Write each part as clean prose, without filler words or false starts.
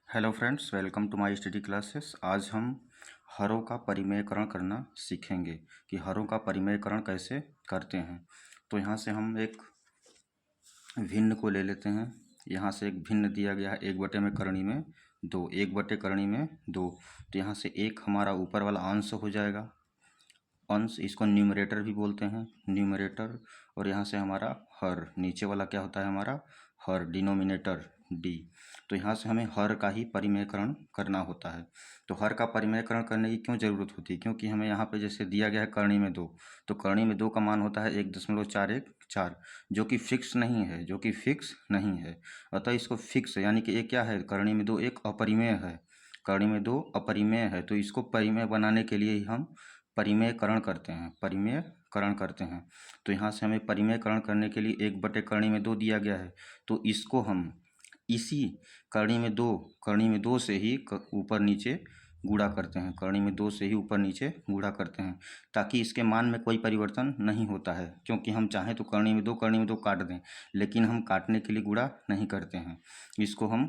Hello friends, welcome to my study classes. आज हम हरों का परिमेयकरण करना सीखेंगे कि हरों का परिमेयकरण कैसे करते हैं। तो यहाँ से हम एक भिन्न को ले लेते हैं। यहाँ से एक भिन्न दिया गया है, एक बटे में करणी में दो, एक बटे करणी में दो। तो यहाँ से एक हमारा ऊपर वाला अंश हो जाएगा, अंश, इसको न्यूमरेटर भी बोलते हैं, न्यूमरेटर। और यहाँ से हमारा हर, नीचे वाला क्या होता है हमारा हर, डिनोमिनेटर डी। तो यहाँ से हमें हर का ही परिमेयकरण करना होता है। तो हर का परिमेयकरण करने की क्यों ज़रूरत होती है? क्योंकि हमें यहाँ पे जैसे दिया गया है करणी में दो, तो करणी में दो का मान होता है 1.414, जो कि फिक्स नहीं है, जो कि फिक्स नहीं है। अतः इसको फिक्स, यानी कि ये क्या है, करणी में दो एक अपरिमेय है, करणी में दो अपरिमेय है। तो इसको परिमेय बनाने के लिए ही हम परिमेयकरण करते हैं, परिमेयकरण करते हैं। तो यहाँ से हमें परिमेयकरण करने के लिए एक बटे करणी में दो दिया गया है, तो इसको हम इसी करणी में दो से ही ऊपर नीचे गुणा करते हैं, करणी में दो से ही ऊपर नीचे गुणा करते हैं, ताकि इसके मान में कोई परिवर्तन नहीं होता है। क्योंकि हम चाहें तो करणी में दो काट दें, लेकिन हम काटने के लिए गुणा नहीं करते हैं, इसको हम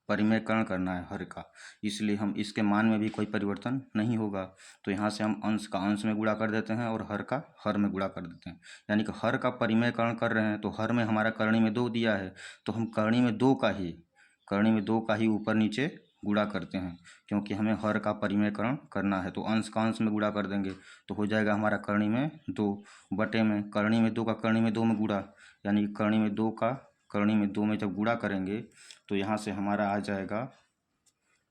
परिमेयकरण करना है हर का, इसलिए हम इसके मान में भी कोई परिवर्तन नहीं होगा। तो यहाँ से हम अंश का अंश में गुणा कर देते हैं और हर का हर में गुणा कर देते हैं, यानी कि हर का परिमेयकरण कर रहे हैं। तो हर में हमारा करणी में दो दिया है, तो हम करणी में दो का ही ऊपर नीचे गुणा करते हैं, क्योंकि हमें हर का परिमेयकरण करना है। तो अंश का अंश में गुणा कर देंगे, तो हो जाएगा हमारा करणी में दो बटे में करणी में दो का करणी में दो में गुणा, यानी करणी में दो का करणी में दो में जब गुणा करेंगे तो यहाँ से हमारा आ जाएगा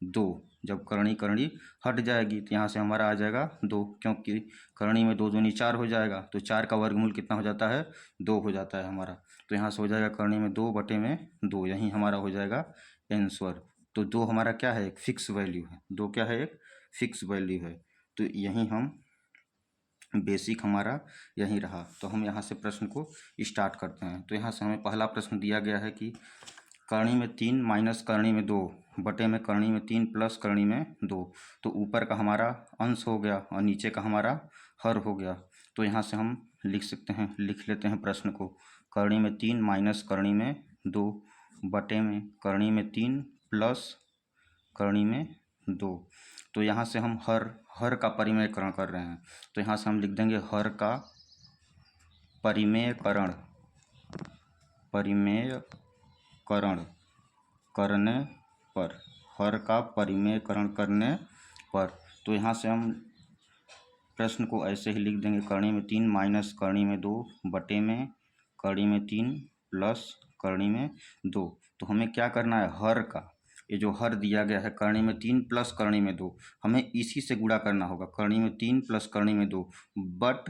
दो। जब करणी करणी हट जाएगी तो यहाँ से हमारा आ जाएगा दो, क्योंकि करणी में दो दूनी चार हो जाएगा, तो चार का वर्गमूल कितना हो जाता है, दो हो जाता है हमारा। तो यहाँ से हो जाएगा करणी में दो बटे में दो, यही हमारा हो जाएगा आंसर। तो दो हमारा क्या है, एक फिक्स वैल्यू है, दो क्या है, एक फिक्स वैल्यू है। तो यही हम बेसिक हमारा यही रहा। तो हम यहाँ से प्रश्न को स्टार्ट करते हैं। तो यहाँ से हमें पहला प्रश्न दिया गया है कि करणी में तीन माइनस करणी में दो बटे में करणी में तीन प्लस करणी में दो। तो ऊपर का हमारा अंश हो गया और नीचे का हमारा हर हो गया। तो यहाँ से हम लिख लेते हैं प्रश्न को, करणी में तीन माइनस करणी में दो बटे में करणी में तीन प्लस करणी में दो। तो यहाँ से हम हर का परिमेयकरण कर रहे हैं, तो यहाँ से हम लिख देंगे हर का परिमेयकरण करने पर, हर का परिमेयकरण करने पर। तो यहाँ से हम प्रश्न को ऐसे ही लिख देंगे, करणी में तीन माइनस करणी में दो बटे में करणी में तीन प्लस करणी में दो। तो हमें क्या करना है, हर का, ये जो हर दिया गया है करणी में तीन प्लस करणी में दो, हमें इसी से गुणा करना होगा, करणी में तीन प्लस करणी में दो। बट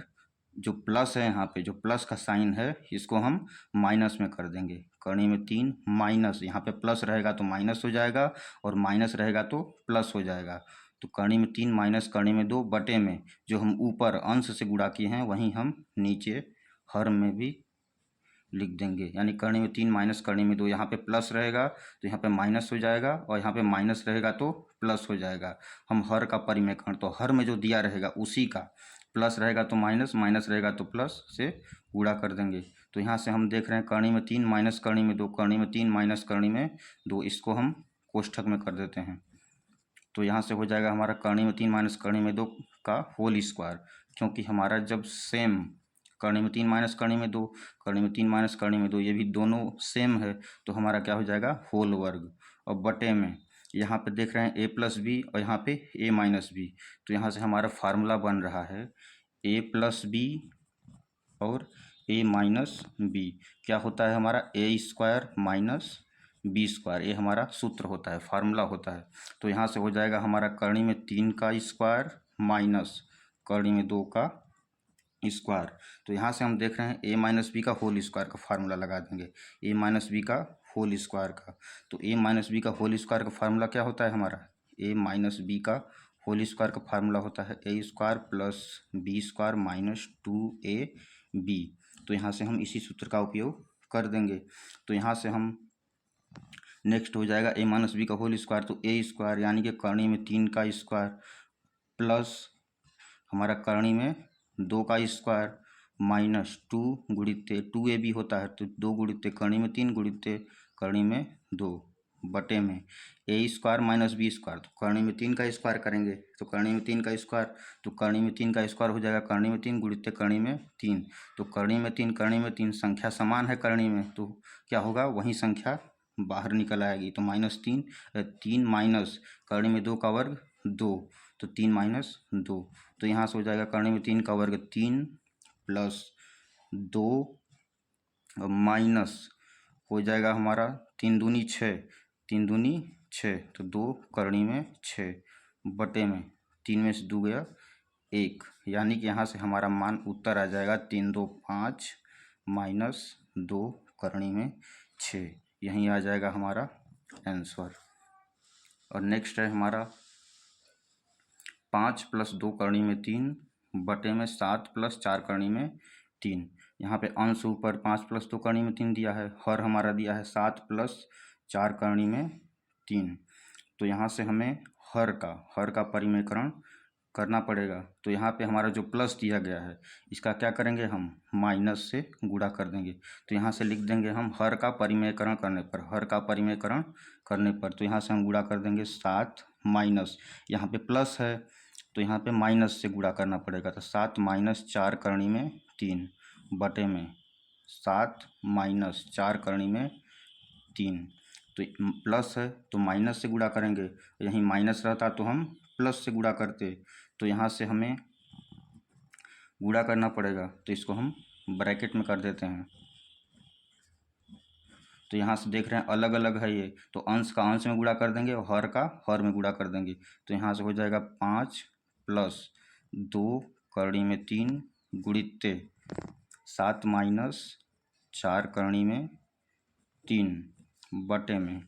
जो प्लस है, यहाँ पे जो प्लस का साइन है, इसको हम माइनस में कर देंगे। करणी में तीन माइनस, यहाँ पे प्लस रहेगा तो माइनस हो जाएगा और माइनस रहेगा तो प्लस हो जाएगा। तो करणी में तीन माइनस करणी में दो बटे में जो हम ऊपर अंश से गुणा किए हैं वहीं हम नीचे हर में भी लिख देंगे, यानी करणी में तीन माइनस करणी में दो, यहाँ पे प्लस रहेगा तो यहाँ पे माइनस हो जाएगा और यहाँ पे माइनस रहेगा तो प्लस हो जाएगा। हम हर का परिमेयकरण, तो हर में जो दिया रहेगा उसी का, प्लस रहेगा तो माइनस, माइनस रहेगा तो प्लस से गुणा कर देंगे। तो यहाँ से हम देख रहे हैं करणी में तीन माइनस करणी में दो, करणी में तीन माइनस करणी में दो, इसको हम कोष्ठक में कर देते हैं। तो यहाँ से हो जाएगा हमारा करणी में तीन माइनस करणी में दो का होल स्क्वायर, क्योंकि हमारा जब सेम करणी में तीन माइनस करणी में दो, करणी में तीन माइनस करणी में दो, ये भी दोनों सेम है, तो हमारा क्या हो जाएगा, होल वर्ग। और बटे में यहाँ पे देख रहे हैं ए प्लस बी और यहाँ पे ए माइनस बी, तो यहाँ से हमारा फार्मूला बन रहा है ए प्लस बी और ए माइनस बी, क्या होता है हमारा, ए स्क्वायर माइनस बी स्क्वायर, ये हमारा सूत्र होता है, फार्मूला होता है। तो यहाँ से हो जाएगा हमारा करणी में तीन का स्क्वायर माइनस करणी में दो का स्क्वायर। तो यहाँ से हम देख रहे हैं ए माइनस बी का होल स्क्वायर का फार्मूला लगा देंगे, ए माइनस बी का होल स्क्वायर का। तो ए माइनस बी का होल स्क्वायर का फार्मूला क्या होता है हमारा, ए माइनस बी का होल स्क्वायर का फार्मूला होता है A square plus B square minus two A B. तो यहाँ से हम इसी सूत्र का उपयोग कर देंगे। तो यहाँ से हम नेक्स्ट हो जाएगा ए माइनस बी का होल स्क्वायर, तो ए स्क्वायर यानी कि करणी में तीन का स्क्वायर प्लस हमारा करणी में दो का स्क्वायर माइनस टू गुणित टू ए बी होता है, तो दो गुणित करणी में तीन गुणित करणी में दो, बटे में ए स्क्वायर माइनस बी स्क्वायर, तो करनी में 3 का स्क्वायर करेंगे तो करनी में 3 का स्क्वायर, तो करनी में 3 का स्क्वायर हो जाएगा करनी में 3 गुणित करनी में 3, तो करनी में 3 संख्या समान है करनी में, तो क्या होगा वही संख्या बाहर निकल आएगी। तो -3, 3 माइनस करनी में 2 का वर्ग 2, तो 3 माइनस 2, तो यहाँ से हो जाएगा करनी में 3 का वर्ग 3 प्लस 2 माइनस हो जाएगा हमारा 3 दूनी 6, 3 दूनी 6, तो 2 करनी में 6 बटे में 3 में से 2 गया 1, यानी कि यहाँ से हमारा मान उत्तर आ जाएगा 3 2 5 माइनस 2 करनी में 6, यहीं आ जाएगा हमारा आंसर। और नेक्स्ट है हमारा 5 + 2 करनी में 3 बटे में 7 + 4 करनी में 3, यहाँ पे अंश ऊपर 5 + 2 करनी में 3 दिया है, हर हमारा दिया है 7 + 4 करनी में 3, तो यहाँ से हमें हर का परिमेयकरण करना पड़ेगा। तो यहाँ पे हमारा जो प्लस दिया गया है इसका क्या करेंगे हम माइनस से गुणा कर देंगे, तो यहाँ से लिख देंगे हम हर का परिमेयकरण करने पर, हर का परिमेयकरण करने पर, तो यहाँ से हम गुणा कर देंगे 7 माइनस, यहाँ पे प्लस है तो यहाँ पे माइनस से गुणा करना पड़ेगा, तो 7 - 4 करनी में 3 बटे में 7 - 4 करनी में 3, तो प्लस है तो माइनस से गुणा करेंगे, यहीं माइनस रहता तो हम प्लस से गुणा करते, तो यहाँ से हमें गुणा करना पड़ेगा, तो इसको हम ब्रैकेट में कर देते हैं। तो यहाँ से देख रहे हैं अलग अलग है ये, तो अंश का अंश में गुणा कर देंगे और हर का हर में गुणा कर देंगे, तो यहाँ से हो जाएगा 5 + 2 करनी में 3 गुणित 7 - 4 करनी में 3 बटे में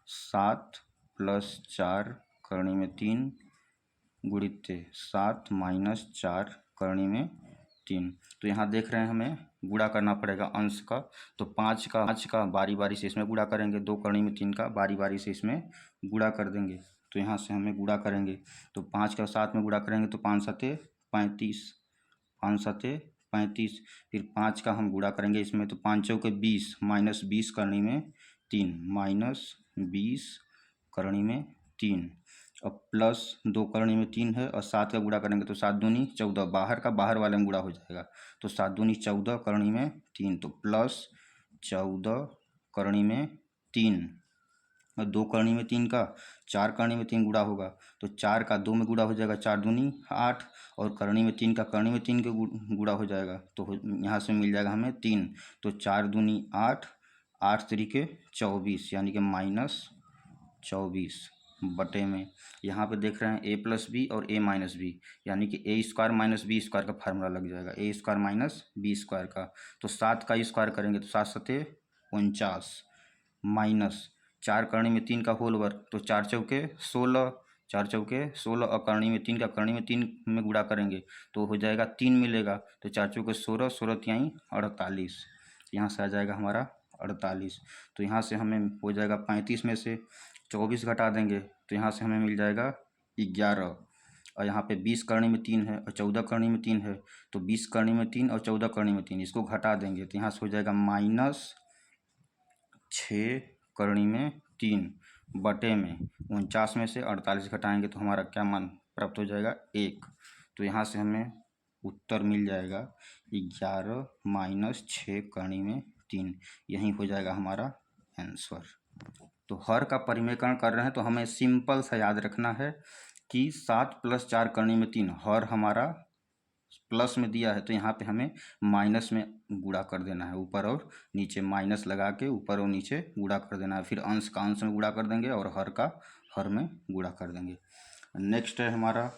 7 + 4 करनी में 3 गुणित 7 - 4 करनी में 3, तो यहाँ देख रहे हैं हमें गुणा करना पड़ेगा अंश का, तो 5 का बारी बारी से इसमें गुणा करेंगे, 2 करनी में 3 का बारी बारी से इसमें गुणा कर देंगे, तो यहाँ से हमें गुणा करेंगे, तो 5 का 7 में गुणा करेंगे तो 5 × 7 = 35, 5 × 7 = 35, फिर 5 का हम गुणा करेंगे इसमें, तो 5 × 4 = 20 -20 करनी में 3 -20 करनी में 3, अब प्लस 2 करनी में 3 है और 7 का गुणा करेंगे तो 7 दूनी 14, बाहर का बाहर वाले में गुणा हो जाएगा, तो 7 दूनी 14 करनी में 3, तो प्लस 14 करनी में 3, और 2 करनी में 3 का 4 करनी में 3 गुणा होगा, तो 4 का 2 में गुणा हो जाएगा, 4 दूनी 8, और करनी में 3 का करनी में 3 के गुणा हो जाएगा, तो यहाँ से मिल जाएगा हमें 3, तो 4 दूनी 8, 8 तरीके 24, यानी कि -24 बटे में, यहाँ पे देख रहे हैं a + b और a - b, यानी कि a² - b² का फार्मूला लग जाएगा, a² - b² का, तो 7 का स्क्वायर करेंगे तो 7 × 7 = 49 माइनस 4 करनी में 3 का होल वर्ग, तो 4 चौके 16, 4 चौके 16, और करनी में 3 का करनी में 3 में गुणा करेंगे तो हो जाएगा 3 मिलेगा, तो 4 चौके 16, 16 तिहाई 48, यहाँ से आ जाएगा हमारा 48, तो यहाँ से हमें हो जाएगा 35 में से 24 घटा देंगे तो यहाँ से हमें मिल जाएगा 11, और यहाँ पे 20 करनी में 3 है और 14 करनी में 3 है, तो 20 करनी में 3 और 14 करनी में 3, इसको घटा देंगे तो यहाँ से हो जाएगा -6 करनी में 3 बटे में 49 में से 48 घटाएंगे तो हमारा क्या मान प्राप्त हो जाएगा 1, तो यहाँ से हमें उत्तर मिल जाएगा 11 - 6 करनी में 3, यही हो जाएगा हमारा आंसर। तो हर का परिमेयकरण कर रहे हैं तो हमें सिंपल सा याद रखना है कि 7 + 4 करनी में 3, हर हमारा प्लस में दिया है तो यहाँ पे हमें माइनस में गुणा कर देना है, ऊपर और नीचे माइनस लगा के ऊपर और नीचे गुणा कर देना है, फिर अंश का अंश में गुणा कर देंगे और हर का हर में गुणा कर देंगे। नेक्स्ट है हमारा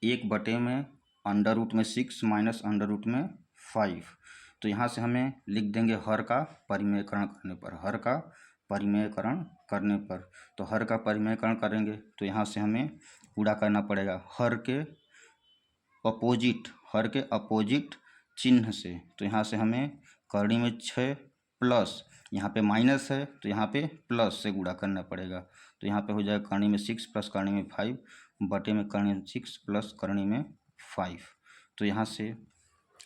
1 बटे में √6 माइनस √5, तो यहाँ से हमें लिख देंगे हर का परिमेयकरण करने पर, हर का परिमेयकरण करने पर, तो हर का परिमेयकरण करेंगे तो यहाँ से हमें गुणा करना पड़ेगा हर के अपोजिट चिन्ह से, तो यहाँ से हमें करनी में 6 प्लस यहाँ पे माइनस है तो यहाँ पे प्लस से गुणा करना पड़ेगा, तो यहाँ पे हो जाएगा करनी में 6 प्लस करनी में 5 बटे में करनी में 6 प्लस करनी में 5, तो यहाँ से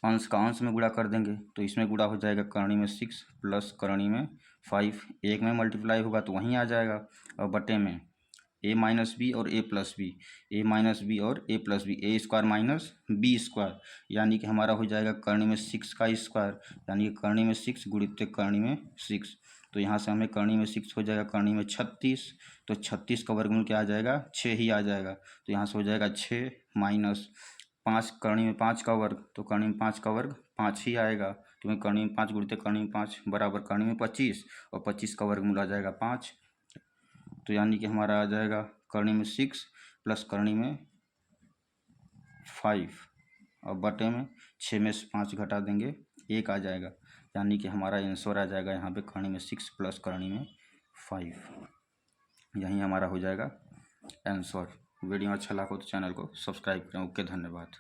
अंश का अंश में गुणा कर देंगे तो इसमें गुणा हो जाएगा करनी में 6 प्लस करनी में 5 एक में मल्टीप्लाई होगा तो वहीं आ जाएगा, और बटे में a माइनस बी और a plus B, A minus B और a plus B, A square minus B square, यानी कि हमारा हो जाएगा करनी में 6 का स्क्वायर, यानी कि करनी में 6 गुणित करनी में 6। तो यहाँ से हमें करनी में 6 हो जाएगा, करनी में 36, तो 36 का वर्गमूल क्या आ जाएगा, 6 ही आ जाएगा। तो यहाँ से हो जाएगा 6 माइनस 5, करनी में 5 का वर्ग, तो करनी में 5 का वर्ग 5 ही आएगा, तो करनी में 5 गुणित करनी में 5 बराबर करनी में 25, और 25 का वर्गमूल आ जाएगा 5। तो यानी कि हमारा आ जाएगा करनी में 6 प्लस करनी में 5, और बटे में 6 में से 5 घटा देंगे 1 आ जाएगा, यानी कि हमारा आंसर आ जाएगा यहाँ पे करनी में 6 प्लस करनी में 5, यही हमारा हो जाएगा आंसर। वीडियो अच्छा लगा हो तो चैनल को सब्सक्राइब करें। ओके, धन्यवाद।